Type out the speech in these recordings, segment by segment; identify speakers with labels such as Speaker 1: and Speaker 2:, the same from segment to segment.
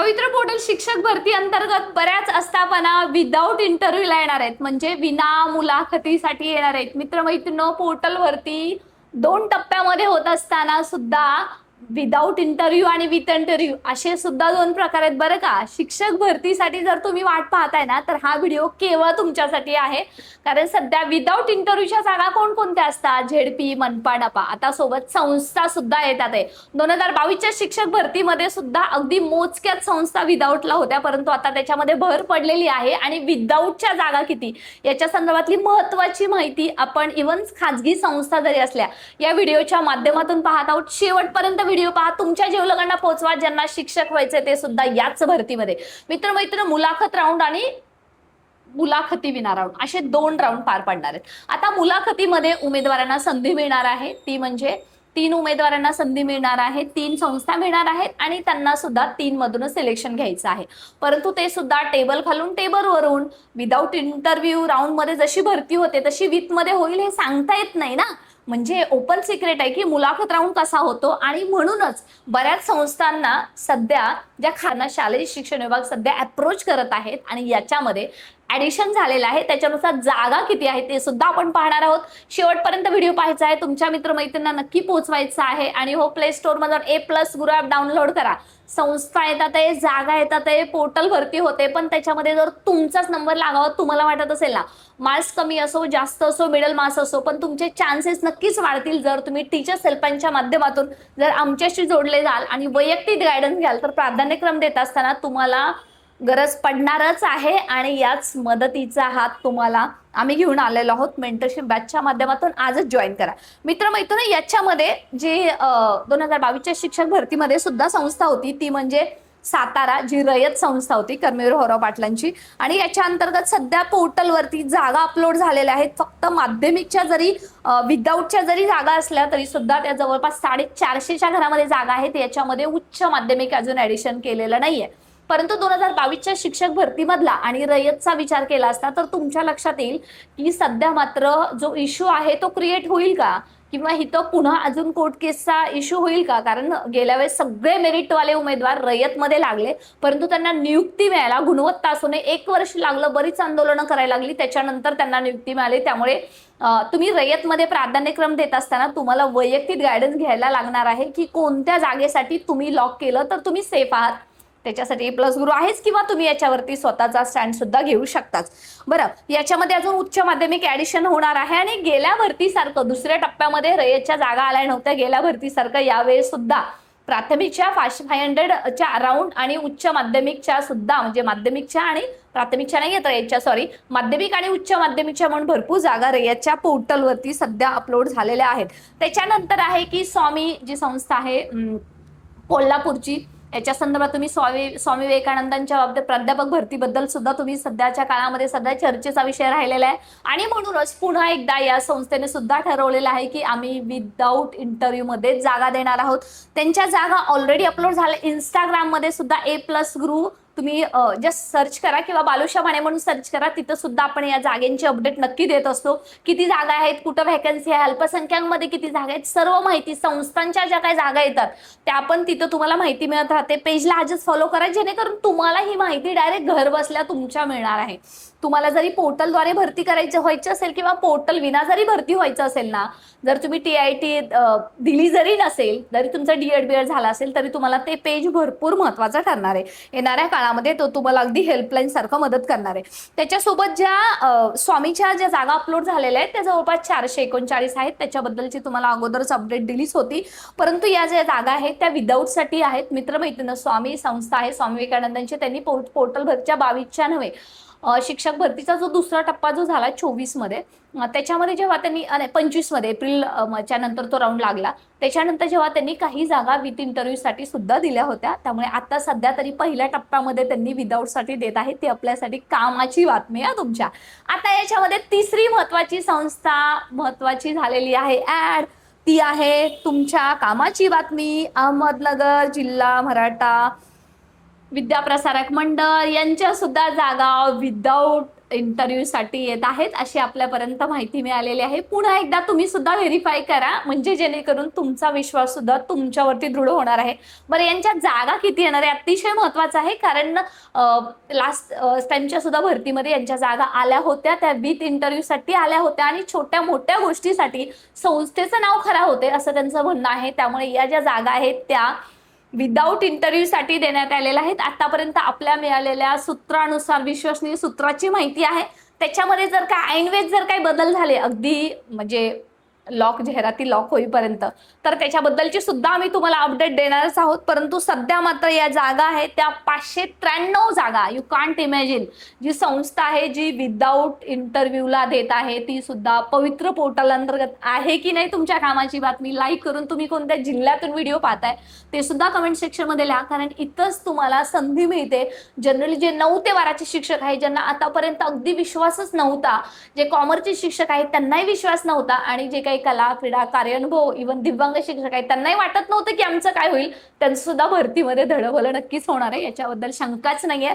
Speaker 1: पवित्र पोर्टल शिक्षक भरती अंतर्गत बऱ्याच आस्थापना विदाऊट इंटरव्ह्यूला येणार आहेत, म्हणजे विना मुलाखतीसाठी येणार आहेत. मित्रमैत्रिणींनो, पोर्टल भरती 2 टप्प्यामध्ये होत असताना सुद्धा विदाऊट इंटरव्ह्यू आणि विथ इंटरव्ह्यू असे सुद्धा 2 प्रकार आहेत बरं का. शिक्षक भरतीसाठी जर तुम्ही वाट पाहताय ना, तर हा व्हिडिओ केवळ तुमच्यासाठी आहे. कारण सध्या विदाऊट इंटरव्ह्यूच्या जागा कोणकोणत्या असतात? झेडपी, मनपा, नपा, आता सोबत संस्था सुद्धा येतात आहे. 2022च्या शिक्षक भरतीमध्ये सुद्धा अगदी मोजक्याच संस्था विदाऊटला होत्या, परंतु आता त्याच्यामध्ये भर पडलेली आहे. आणि विदाऊटच्या जागा किती याच्या संदर्भातली महत्वाची माहिती आपण इव्हन खाजगी संस्था जरी असल्या या व्हिडिओच्या माध्यमातून पाहत आहोत. शेवटपर्यंत व्हिडिओ पहा, तुमच्या जीवलगांना पोहोचवा ज्यांना शिक्षक व्हायचे ते सुद्धा याच भरतीमध्ये. मित्रमैत्रिणी, मुलाखत राऊंड आणि मुलाखती विना राऊंड असे 2 राऊंड पार पडणार आहेत. आता मुलाखतीमध्ये उमेदवारांना संधी मिळणार आहे, ती म्हणजे 3 उमेदवारांना संधी मिळणार आहे, 3 संस्था मिळणार आहेत आणि त्यांना सुद्धा 3 मधूनच सिलेक्शन घ्यायचं आहे. परंतु ते सुद्धा टेबल खालून टेबलवरून विदाऊट इंटरव्ह्यू राऊंड मध्ये जशी भरती होते तशी विथ मध्ये होईल हे सांगता येत नाही ना. म्हणजे ओपन सिक्रेट आहे की मुलाखत राऊंड कसा होतो. आणि म्हणूनच बऱ्याच संस्थांना सध्या ज्या खाना शालेय शिक्षण विभाग सध्या अप्रोच करत आहेत आणि याच्यामध्ये ऍडिशन झालेलं आहे, त्याच्यानुसार जागा किती आहे ते सुद्धा आपण पाहणार आहोत. शेवटपर्यंत व्हिडिओ पाहायचा आहे, तुमच्या मित्रमैत्रिणींना नक्की पोहोचवायचा आहे. आणि हो, प्ले स्टोर मधून A+ गुरु ऍप डाउनलोड करा. संस्था येतात आहे, जागा येतात आहे, पोर्टल भरती होते, पण त्याच्यामध्ये जर तुमचाच नंबर लागावा तुम्हाला वाटत असेल ना, मार्क्स कमी असो, जास्त असो, मिडल मार्क्स असो, पण तुमचे चान्सेस नक्कीच वाढतील जर तुम्ही टीचर्स हेल्पलाईनच्या माध्यमातून जर आमच्याशी जोडले जाल आणि वैयक्तिक गायडन्स घ्याल. तर प्राधान्यक्रम देत असताना तुम्हाला गरज पडणारच आहे आणि याच मदतीचा हात तुम्हाला आम्ही घेऊन आलेलो आहोत. मेंटरशिप बॅचच्या माध्यमातून आजच जॉईन करा. मित्रमैत्रिणी, याच्यामध्ये जे 2022च्या शिक्षक भरतीमध्ये सुद्धा संस्था होती ती म्हणजे सातारा, जी रयत संस्था होती कर्मवीर होराव पाटलांची. आणि याच्या अंतर्गत सध्या पोर्टलवरती जागा अपलोड झालेल्या आहेत. फक्त माध्यमिकच्या जरी विदाऊटच्या जरी जागा असल्या तरी सुद्धा त्या जवळपास 450च्या घरामध्ये जागा आहेत. याच्यामध्ये उच्च माध्यमिक अजून ऍडिशन केलेलं नाहीये. परंतु 2022च्या शिक्षक भरतीमधला आणि रयतचा विचार केला असता तर तुमच्या लक्षात येईल की सध्या मात्र जो इश्यू आहे तो क्रिएट होईल का, किंवा इथं पुन्हा अजून कोर्ट केसचा इश्यू होईल का. कारण गेल्या वेळेस सगळे मेरिटवाले उमेदवार रयतमध्ये लागले, परंतु त्यांना नियुक्ती मिळायला गुणवत्ता असून 1 वर्ष लागलं, बरीच आंदोलनं करायला लागली, त्याच्यानंतर त्यांना नियुक्ती मिळाली. त्यामुळे तुम्ही रयतमध्ये प्राधान्यक्रम देत असताना तुम्हाला वैयक्तिक गायडन्स घ्यायला लागणार आहे की कोणत्या जागेसाठी तुम्ही लॉक केलं तर तुम्ही सेफ आहात. त्याच्यासाठी A+ गुरु आहेच, किंवा तुम्ही याच्यावरती स्वतःचा स्टँड सुद्धा घेऊ शकताच. बरं, याच्यामध्ये अजून उच्च माध्यमिक ऍडिशन होणार आहे. आणि गेल्या भरतीसारखं 2ऱ्या टप्प्यामध्ये रयतच्या जागा आल्या नव्हत्या, गेल्या भरतीसारखं यावेळेस सुद्धा प्राथमिकच्या 500च्या राऊंड आणि उच्च माध्यमिकच्या सुद्धा, म्हणजे माध्यमिकच्या आणि प्राथमिकच्या नाही येत रयतच्या, सॉरी, माध्यमिक आणि उच्च माध्यमिकच्या म्हणून भरपूर जागा रयतच्या पोर्टलवरती सध्या अपलोड झालेल्या आहेत. त्याच्यानंतर आहे की स्वामी जी संस्था आहे कोल्हापूरची, याच्या संदर्भात तुम्ही स्वामी विवेकानंदांच्या बाबतीत प्राध्यापक भरतीबद्दल सुद्धा तुम्ही सध्याच्या काळामध्ये सध्या चर्चेचा विषय राहिलेला आहे. आणि म्हणूनच पुन्हा एकदा या संस्थेने सुद्धा ठरवलेलं आहे की आम्ही विदाऊट इंटरव्ह्यू मध्ये जागा देणार आहोत. त्यांच्या जागा ऑलरेडी अपलोड झाल्या. इंस्टाग्राममध्ये सुद्धा A+ गुरु तुम्ही जस्ट सर्च करा किंवा बालुशा माने म्हणून सर्च करा, तिथं सुद्धा आपण या जागेंची अपडेट नक्की देत असतो. किती जागा आहेत, कुठं व्हॅकन्सी आहे, अल्पसंख्याकांमध्ये किती जागा आहेत, सर्व माहिती, संस्थांच्या ज्या काही जागा येतात त्या आपण तिथं तुम्हाला माहिती मिळत राहते. पेजला आजच फॉलो करा जेणेकरून तुम्हाला ही माहिती डायरेक्ट घर बसल्या तुमच्या मिळणार आहे. तुम्हाला जरी पोर्टलद्वारे भरती करायचं व्हायचं असेल किंवा पोर्टल विना जरी भरती व्हायचं असेल ना, जर तुम्ही TIT दिली जरी नसेल, जरी तुमचा D.Ed. B.Ed. झाला असेल तरी तुम्हाला ते पेज भरपूर महत्वाचं ठरणार आहे. येणाऱ्या काळामध्ये तो तुम्हाला अगदी हेल्पलाईन सारखं मदत करणार आहे. त्याच्यासोबत ज्या स्वामीच्या ज्या जागा अपलोड झालेल्या आहेत त्या जवळपास 439 आहेत. त्याच्याबद्दलची तुम्हाला अगोदरच अपडेट दिलीच होती. परंतु या ज्या जागा आहेत त्या विदाऊटसाठी आहेत. मित्रमैत्रिणी, स्वामी संस्था आहे स्वामी विवेकानंदांची, त्यांनी पोर्टल भरतीच्या 22च्या नव्हे, शिक्षक भरतीचा जो 2रा टप्पा जो झाला 24 मध्ये, त्याच्यामध्ये जेव्हा त्यांनी 25 मध्ये एप्रिलच्या नंतर तो राऊंड लागला, त्याच्यानंतर जेव्हा त्यांनी काही जागा विथ इंटरव्ह्यू साठी सुद्धा दिल्या होत्या. त्यामुळे आता सध्या तरी पहिल्या टप्प्यामध्ये त्यांनी विदाऊट साठी देत आहेत. ती आपल्यासाठी कामाची बातमी आहे तुमच्या. आता याच्यामध्ये 3री महत्वाची संस्था महत्वाची झालेली आहे ऍड, ती आहे तुमच्या कामाची बातमी. अहमदनगर जिल्हा मराठा विद्याप्रसारक मंडळ यांच्या सुद्धा जागा विदाऊट इंटरव्ह्यूसाठी येत आहेत अशी आपल्यापर्यंत माहिती मिळालेली आहे. पुन्हा एकदा तुम्ही सुद्धा व्हेरीफाय करा, म्हणजे जेणेकरून तुमचा विश्वास सुद्धा तुमच्यावरती दृढ होणार आहे. बरं, यांच्या जागा किती येणार आहे अतिशय महत्वाचं आहे, कारण लास्ट टाइमच्या सुद्धा भरतीमध्ये यांच्या जागा आल्या होत्या, त्या विथ इंटरव्ह्यूसाठी आल्या होत्या आणि छोट्या मोठ्या गोष्टीसाठी संस्थेचं नाव खराब होते असं त्यांचं म्हणणं आहे. त्यामुळे या ज्या जागा आहेत त्या विदाऊट इंटरव्ह्यूसाठी देण्यात आलेल्या आहेत. आतापर्यंत आपल्या मिळालेल्या सूत्रानुसार, विश्वसनीय सूत्राची माहिती आहे, त्याच्यामध्ये जर का ऐनवेळेस जर काही बदल झाले, अगदी म्हणजे लॉक, जाहिराती लॉक होईपर्यंत, तर त्याच्याबद्दलची सुद्धा आम्ही तुम्हाला अपडेट देणारच आहोत. परंतु सध्या मात्र या जागा आहेत त्या 593 जागा. यू कांट इमॅजिन, जी संस्था आहे जी विदाऊट इंटरव्ह्यूला देत आहे ती सुद्धा पवित्र पोर्टल अंतर्गत आहे की नाही. तुमच्या कामाची बातमी लाईक करून तुम्ही कोणत्या जिल्ह्यातून व्हिडिओ पाहताय ते सुद्धा कमेंट सेक्शन मध्ये लिहा, कारण इथंच तुम्हाला संधी मिळते. जनरली जे 9 ते 12चे शिक्षक आहेत, ज्यांना आतापर्यंत अगदी विश्वासच नव्हता, जे कॉमर्सचे शिक्षक आहेत त्यांनाही विश्वास नव्हता, आणि जे काही कला, क्रीडा, कार्यानुभव, इव्हन दिव्यांग शिक्षक आहेत त्यांनाही वाटत नव्हतं की आमचं काय होईल, त्यांचं सुद्धा भरतीमध्ये धडभलं नक्कीच होणार आहे, याच्याबद्दल शंकाच नाहीये.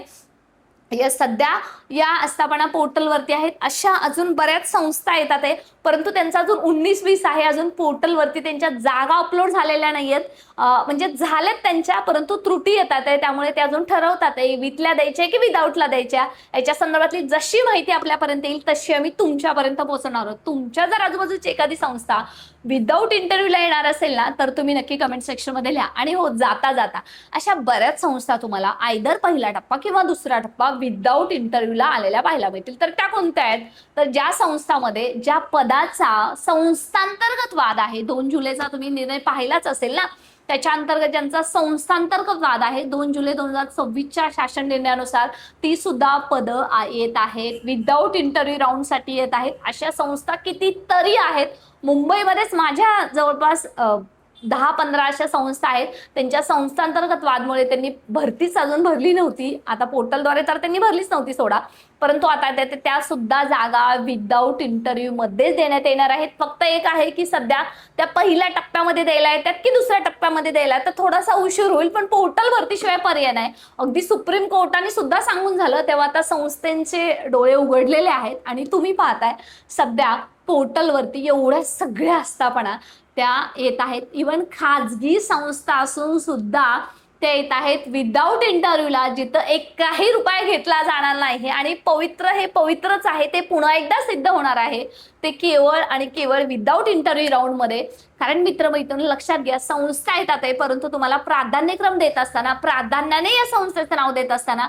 Speaker 1: या सध्या या आस्थापना पोर्टलवरती आहेत. अशा अजून बऱ्याच संस्था येतात आहे, परंतु त्यांचा अजून 19-20 आहे, अजून पोर्टलवरती त्यांच्या जागा अपलोड झालेल्या नाहीयेत. म्हणजे झाल्यात त्यांच्या, परंतु त्रुटी येतात आहे, त्यामुळे ते अजून ठरवतात आहे विथल्या द्यायच्या की विदाऊटला द्यायच्या. याच्या संदर्भातली जशी माहिती आपल्यापर्यंत येईल तशी आम्ही तुमच्यापर्यंत पोहोचणार आहोत. तुमच्या जर आजूबाजूची एखादी संस्था विदाऊट इंटरव्ह्यूला येणार असेल ना, तर तुम्ही नक्की कमेंट सेक्शन मध्ये लिहा. आणि हो, जाता जाता अशा बऱ्याच संस्था तुम्हाला आयदर पहिला टप्पा किंवा दुसरा टप्पा विदाऊट इंटरव्ह्यूला आलेल्या पाहायला मिळतील. तर त्या कोणत्या आहेत, तर ज्या संस्थांमध्ये ज्या पदाचा संस्थांतर्गत वाद आहे, 2 जुलैचा तुम्ही निर्णय पाहिलाच असेल ना, त्याच्या अंतर्गत ज्यांचा संस्थांतर्गत वाद आहे, 2 जुलै 2026च्या शासन निर्णयानुसार ती सुद्धा पदं येत आहेत, विदाऊट इंटरव्ह्यू राऊंडसाठी येत आहेत. अशा संस्था कितीतरी आहेत. मुंबईमध्येच माझ्या जवळपास 10-15 अशा संस्था आहेत, त्यांच्या संस्थांतर्गत वादमुळे त्यांनी भरतीच अजून भरली नव्हती. आता पोर्टलद्वारे तर त्यांनी भरलीच नव्हती सोडा, परंतु आता त्या सुद्धा जागा विदाऊट इंटरव्ह्यू मध्येच देण्यात येणार आहेत. फक्त एक आहे की सध्या त्या पहिल्या टप्प्यामध्ये द्यायला येतात की दुसऱ्या टप्प्यामध्ये द्यायला, तर थोडासा उशीर होईल, पण पोर्टल भरतीशिवाय पर्याय नाही. अगदी सुप्रीम कोर्टाने सुद्धा सांगून झालं तेव्हा आता संस्थेचे डोळे उघडलेले आहेत आणि तुम्ही पाहताय सध्या पोर्टलवरती एवढ्या सगळ्या आस्थापना त्या येत आहेत. इव्हन खाजगी संस्था असून सुद्धा त्या येत आहेत विदाऊट इंटरव्ह्यूला, जिथं एकही रुपया घेतला जाणार नाही. आणि पवित्र हे पवित्रच आहे, ते पुन्हा एकदा सिद्ध होणार आहे, ते केवळ आणि केवळ विदाऊट इंटरव्ह्यू राऊंड मध्ये. कारण मित्रमैत्रिणी लक्षात घ्या, संस्था येतात आहे, परंतु तुम्हाला प्राधान्यक्रम देत असताना, प्राधान्याने या संस्थेचं नाव देत असताना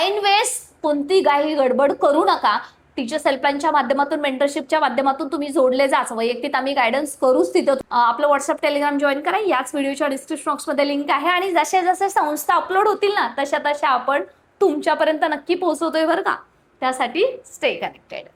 Speaker 1: ऐन वेळेस कोणती काही गडबड करू नका. टीचर्स हेल्पलाईनच्या माध्यमातून, मेंटरशिपच्या माध्यमातून तुम्ही जोडले जाच. वैयक्तिक आम्ही गायडन्स करूच तिथं. आपलं व्हॉट्सअप, टेलिग्राम जॉईन करा. याच व्हिडिओच्या डिस्क्रिप्शन बॉक्समध्ये लिंक आहे. आणि जसे जसे संस्था अपलोड होतील ना, तशा तशा आपण तुमच्यापर्यंत नक्की पोहोचवतोय बरं का. त्यासाठी स्टे कनेक्टेड.